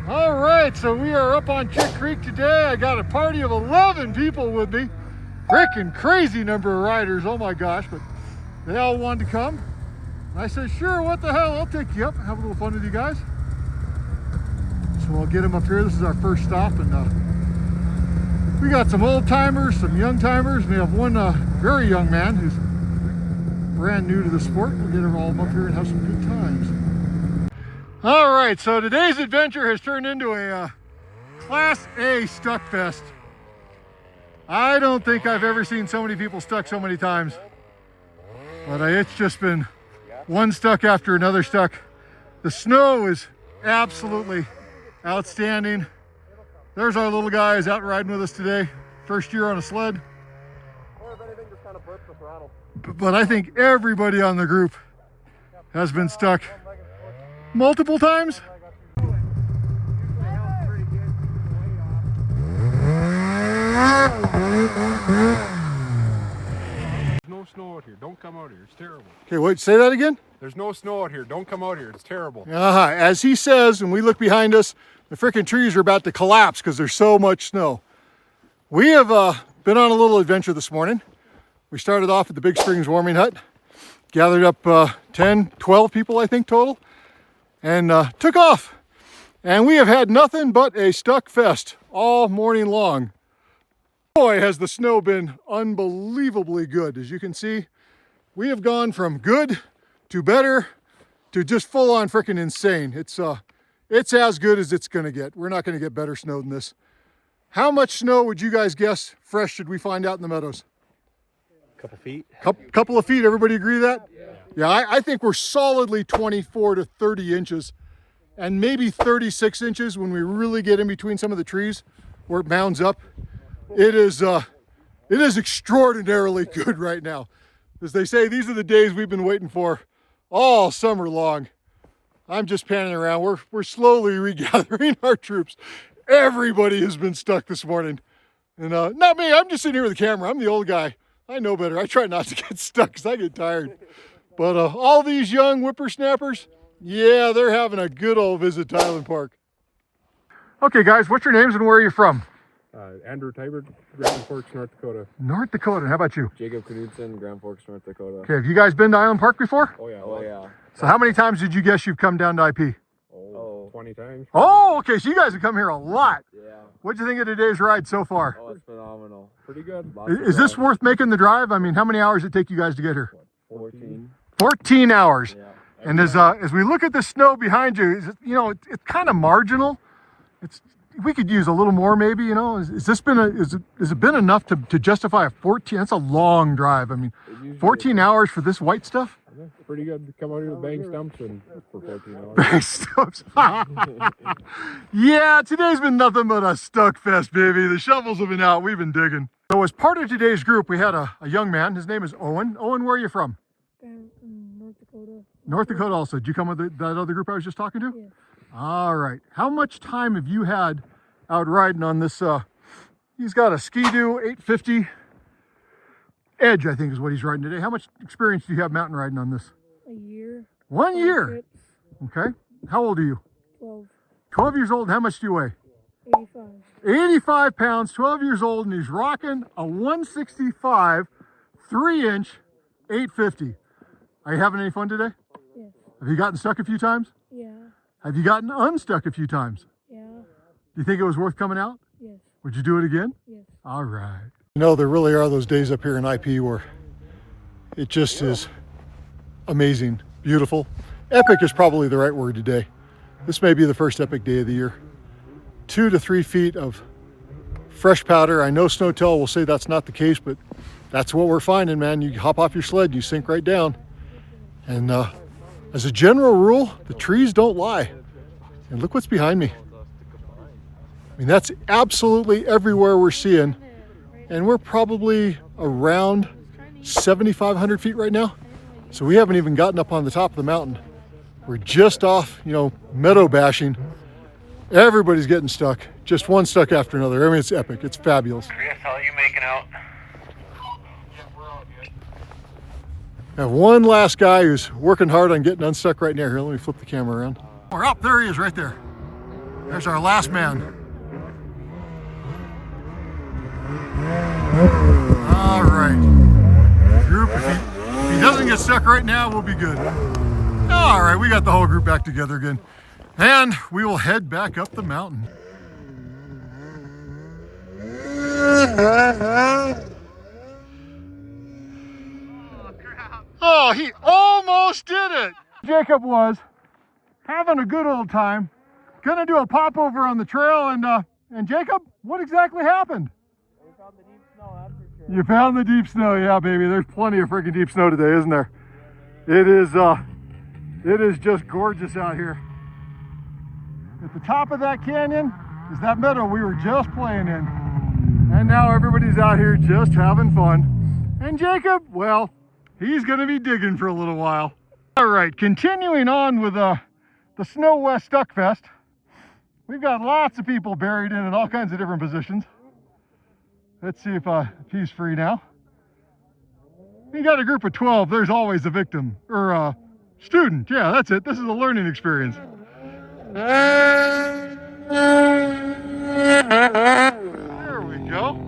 All right, so we are up on Chick Creek today. I got a party of 11 people with me. Freaking crazy number of riders, oh my gosh, but they all wanted to come. And I said, sure, what the hell, I'll take you up, have a little fun with you guys. So I'll get them up here. This is our first stop, and we got some old timers, some young timers, and we have one very young man who's brand new to the sport. We'll get them all up here and have some good times. All right, so today's adventure has turned into a Class A Stuckfest. I don't think I've ever seen so many people stuck so many times, but it's just been one stuck after another stuck. The snow is absolutely outstanding. There's our little guy who's out riding with us today. First year on a sled. But I think everybody on the group has been stuck multiple times. There's no snow out here. Don't come out here. It's terrible. Okay, wait, say that again? There's no snow out here. Don't come out here. It's terrible. As he says, when we look behind us, the freaking trees are about to collapse because there's so much snow. We have been on a little adventure this morning. We started off at the Big Springs warming hut, gathered up 10, 12 people, I think, total, and took off. And we have had nothing but a stuck fest all morning long. Boy, has the snow been unbelievably good. As you can see, we have gone from good to better to just full on freaking insane. It's as good as it's gonna get. We're not gonna get better snow than this. How much snow would you guys guess fresh should we find out in the Meadows? A couple feet. Couple of feet, everybody agree that? Yeah, I think we're solidly 24 to 30 inches and maybe 36 inches when we really get in between some of the trees where it mounds up. It is extraordinarily good right now. As they say, these are the days we've been waiting for all summer long. I'm just panning around. We're slowly regathering our troops. Everybody has been stuck this morning. And not me, I'm just sitting here with the camera. I'm the old guy. I know better. I try not to get stuck because I get tired. But all these young whippersnappers, yeah, they're having a good old visit to Island Park. Okay, guys, what's your names and where are you from? Andrew Tybert, Grand Forks, North Dakota. North Dakota. How about you? Jacob Knudsen, Grand Forks, North Dakota. Okay, have you guys been to Island Park before? Oh, yeah. Oh, yeah. So how many times did you guess you've come down to IP? Oh, 20 times. Oh, okay, so you guys have come here a lot. Yeah. What'd you think of today's ride so far? Oh, it's phenomenal. Pretty good. Is this worth making the drive? I mean, how many hours did it take you guys to get here? 14. 14 hours. Yeah. And as we look at the snow behind you, it's kind of marginal. We could use a little more, maybe. Has it been enough to justify a 14? That's a long drive. I mean, 14 hours for this white stuff. Yeah, pretty good to come out here with bang stumps and for 14 hours. Bang stumps. Yeah, today's been nothing but a stuck fest, baby. The shovels have been out. We've been digging. So as part of today's group, we had a young man. His name is Owen. Owen, where are you from? North Dakota. North Dakota also. Did you come with that other group I was just talking to? Yes. All right. How much time have you had out riding on this? He's got a Ski-Doo 850 Edge, I think is what he's riding today. How much experience do you have mountain riding on this? A year. 1 year. Trips. Okay. How old are you? 12. 12 years old. How much do you weigh? 85. 85 pounds, 12 years old, and he's rocking a 165 3-inch 850. Are you having any fun today? Yes. Have you gotten stuck a few times? Yeah. Have you gotten unstuck a few times? Yeah. Do you think it was worth coming out? Yes. Would you do it again? Yes. All right. There really are those days up here in IP where it just is amazing, beautiful. Epic is probably the right word today. This may be the first epic day of the year. 2 to 3 feet of fresh powder. I know Snowtel will say that's not the case, but that's what we're finding, man. You hop off your sled, you sink right down. And as a general rule, the trees don't lie. And look what's behind me. I mean, that's absolutely everywhere we're seeing. And we're probably around 7,500 feet right now. So we haven't even gotten up on the top of the mountain. We're just off, meadow bashing. Everybody's getting stuck. Just one stuck after another. I mean, it's epic. It's fabulous. Chris, how are you making out? I have one last guy who's working hard on getting unstuck right now. Here, let me flip the camera around. We're up. There he is right there. There's our last man. All right. Group, if he doesn't get stuck right now, we'll be good. All right, we got the whole group back together again. And we will head back up the mountain. Oh, he almost did it. Jacob was having a good old time. Gonna do a popover on the trail, and Jacob, what exactly happened? We found the deep snow, that's for sure. You found the deep snow, yeah, baby. There's plenty of freaking deep snow today, isn't there? It is just gorgeous out here. At the top of that canyon is that meadow we were just playing in. And now everybody's out here just having fun. And Jacob, well, he's gonna be digging for a little while. All right, continuing on with the Snow West Stuckfest. We've got lots of people buried in all kinds of different positions. Let's see if he's free now. You got a group of 12, there's always a victim, or a student. Yeah, that's it. This is a learning experience. There we go.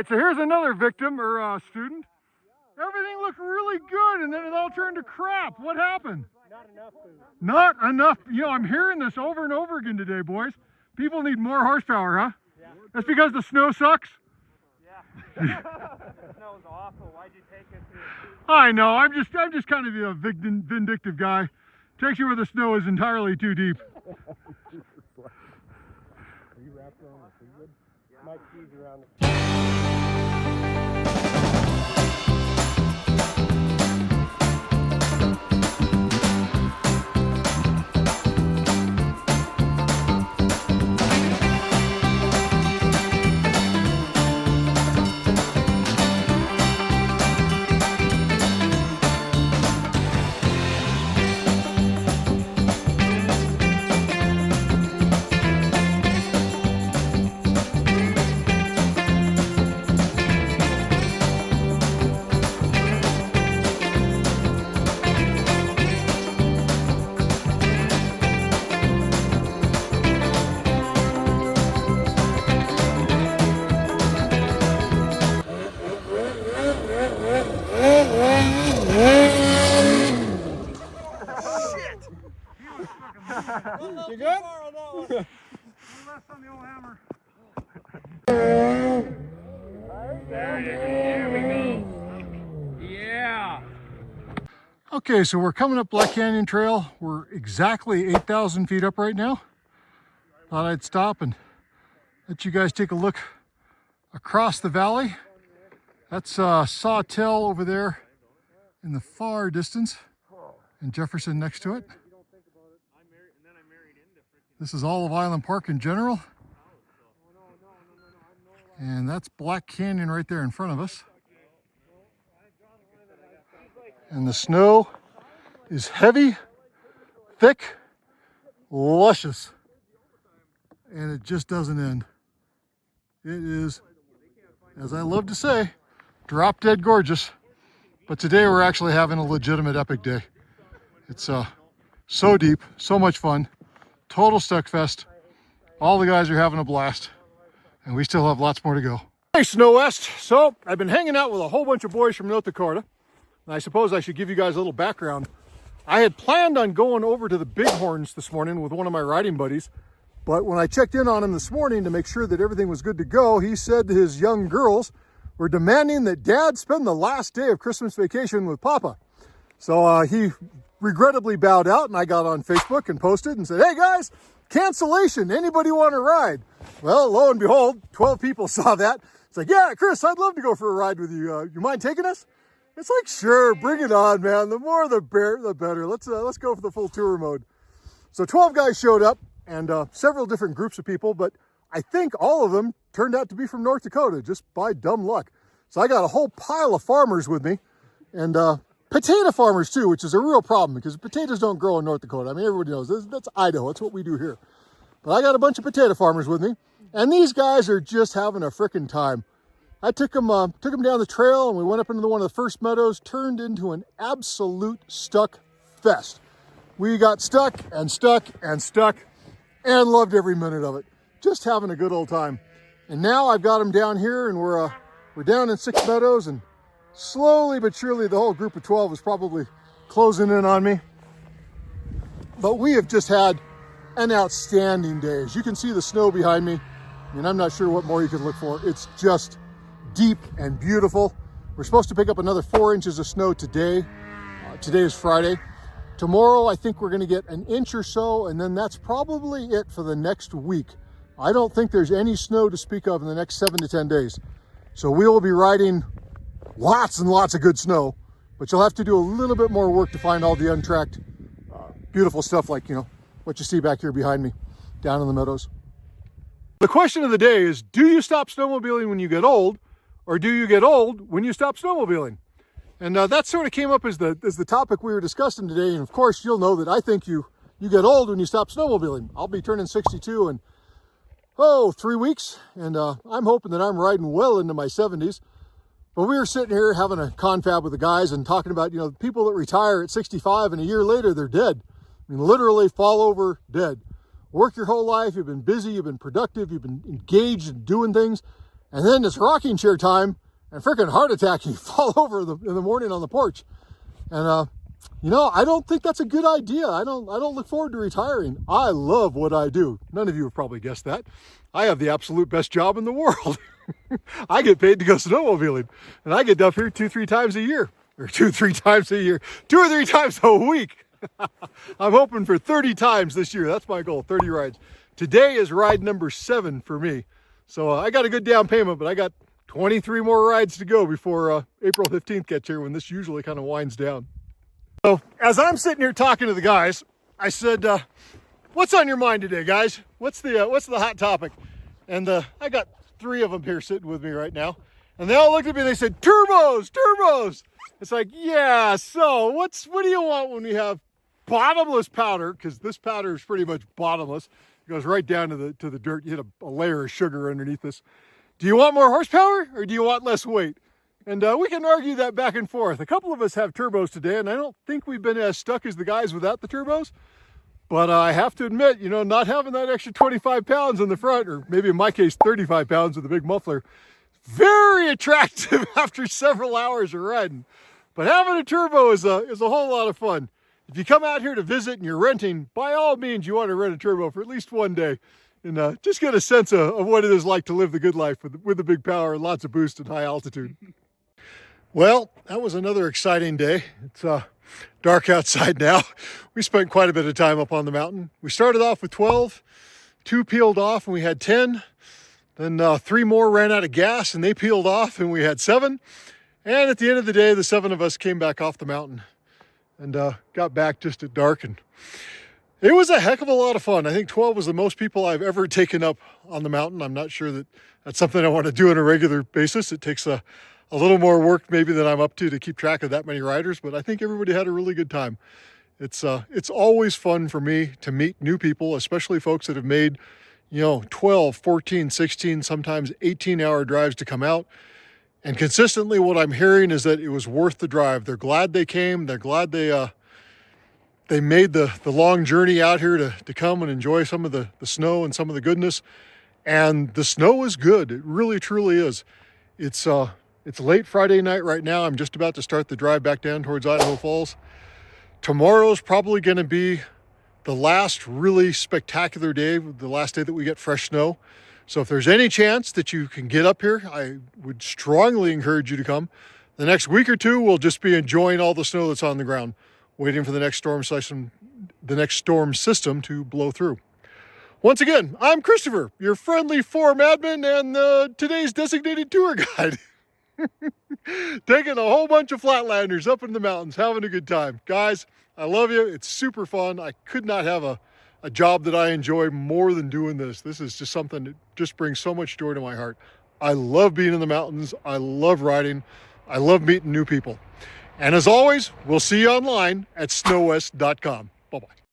right, so here's another victim or student. Everything looked really good, and then it all turned to crap. What happened? Not enough food. Not enough. You know, I'm hearing this over and over again today, boys. People need more horsepower, huh? Yeah. That's because the snow sucks? Yeah. The snow is awful. Why'd you take us here? I know. I'm just kind of a vindictive guy. Takes you where the snow is entirely too deep. Are you wrapped around it pretty good? My keys around You good? Less on the old hammer. There we go. Yeah. Okay, so we're coming up Black Canyon Trail. We're exactly 8,000 feet up right now. Thought I'd stop and let you guys take a look across the valley. That's Sawtell over there in the far distance, and Jefferson next to it. This is all of Island Park in general. And that's Black Canyon right there in front of us. And the snow is heavy, thick, luscious. And it just doesn't end. It is, as I love to say, drop dead gorgeous. But today we're actually having a legitimate epic day. It's so deep, so much fun. Total Stuckfest. All the guys are having a blast, and we still have lots more to go. Hey, Snow West. So I've been hanging out with a whole bunch of boys from North Dakota, and I suppose I should give you guys a little background. I had planned on going over to the Bighorns this morning with one of my riding buddies, but when I checked in on him this morning to make sure that everything was good to go, he said his young girls were demanding that Dad spend the last day of Christmas vacation with Papa. So he regrettably bowed out, and I got on Facebook and posted and said, hey guys, cancellation, anybody want to ride? Well, lo and behold, 12 people saw that. It's like, yeah, Chris, I'd love to go for a ride with you. You mind taking us? It's like, sure, bring it on, man. The more the better. Let's go for the full tour mode. So 12 guys showed up, and several different groups of people, but I think all of them turned out to be from North Dakota, just by dumb luck. So I got a whole pile of farmers with me, and potato farmers too, which is a real problem because potatoes don't grow in North Dakota. I mean, everybody knows that's Idaho. That's what we do here. But I got a bunch of potato farmers with me, and these guys are just having a frickin' time. I took them down the trail, and we went up into one of the first meadows, turned into an absolute stuck fest. We got stuck and stuck and stuck and loved every minute of it. Just having a good old time. And now I've got them down here, and we're down in 6 meadows, and slowly but surely the whole group of 12 is probably closing in on me. But we have just had an outstanding day. As you can see the snow behind me, I mean, I'm not sure what more you can look for. It's just deep and beautiful. We're supposed to pick up another 4 inches of snow today. Today is Friday. Tomorrow, I think we're going to get an inch or so, and then that's probably it for the next week. I don't think there's any snow to speak of in the next 7 to 10 days. So we will be riding lots and lots of good snow, but you'll have to do a little bit more work to find all the untracked, beautiful stuff like, you know, what you see back here behind me down in the meadows. The question of the day is, do you stop snowmobiling when you get old, or do you get old when you stop snowmobiling? And that sort of came up as the topic we were discussing today. And of course, you'll know that I think you get old when you stop snowmobiling. I'll be turning 62 in 3 weeks, and I'm hoping that I'm riding well into my 70s. But we were sitting here having a confab with the guys and talking about, you know, people that retire at 65 and a year later they're dead. I mean, literally fall over dead. Work your whole life, you've been busy, you've been productive, you've been engaged in doing things, And then it's rocking chair time and freaking heart attack, and you fall over in the morning on the porch. And, you know, I don't think that's a good idea. I don't look forward to retiring. I love what I do. None of you have probably guessed that. I have the absolute best job in the world. I get paid to go snowmobiling, and I get up here 2-3 times a year, or 2-3 times a year, 2 or 3 times a week. I'm hoping for 30 times this year. That's my goal, 30 rides. Today is ride number 7 for me. So I got a good down payment, but I got 23 more rides to go before April 15th gets here, when this usually kind of winds down. So as I'm sitting here talking to the guys, I said, what's on your mind today, guys? What's the hot topic? And I got 3 of them here sitting with me right now. And they all looked at me and they said, turbos, turbos. It's like, yeah, so what do you want when we have bottomless powder? Because this powder is pretty much bottomless. It goes right down to the dirt. You hit a layer of sugar underneath this. Do you want more horsepower or do you want less weight? And we can argue that back and forth. A couple of us have turbos today, and I don't think we've been as stuck as the guys without the turbos. But I have to admit, you know, not having that extra 25 pounds in the front, or maybe in my case, 35 pounds with a big muffler, very attractive after several hours of riding. But having a turbo is a whole lot of fun. If you come out here to visit and you're renting, by all means, you want to rent a turbo for at least one day. And just get a sense of what it is like to live the good life with the big power and lots of boost and high altitude. Well, that was another exciting day. It's dark outside now. We spent quite a bit of time up on the mountain. We started off with 12, 2 peeled off and we had 10. Then 3 more ran out of gas and they peeled off and we had 7. And at the end of the day, the 7 of us came back off the mountain and got back just at dark. And it was a heck of a lot of fun. I think 12 was the most people I've ever taken up on the mountain. I'm not sure that that's something I want to do on a regular basis. It takes a little more work maybe than I'm up to keep track of that many riders, but I think everybody had a really good time. It's always fun for me to meet new people, especially folks that have made, you know, 12, 14, 16, sometimes 18-hour drives to come out. And consistently what I'm hearing is that it was worth the drive. They're glad they came. They're glad they made the long journey out here to come and enjoy some of the snow and some of the goodness. And the snow is good. It really, truly is. It's late Friday night right now. I'm just about to start the drive back down towards Idaho Falls. Tomorrow's probably going to be the last really spectacular day, the last day that we get fresh snow. So if there's any chance that you can get up here, I would strongly encourage you to come. The next week or 2, we'll just be enjoying all the snow that's on the ground, waiting for the next storm system to blow through. Once again, I'm Christopher, your friendly forum admin and today's designated tour guide. Taking a whole bunch of flatlanders up in the mountains, having a good time. Guys, I love you. It's super fun. I could not have a job that I enjoy more than doing this. This is just something that just brings so much joy to my heart. I love being in the mountains. I love riding. I love meeting new people. And as always, we'll see you online at snowwest.com. Bye-bye.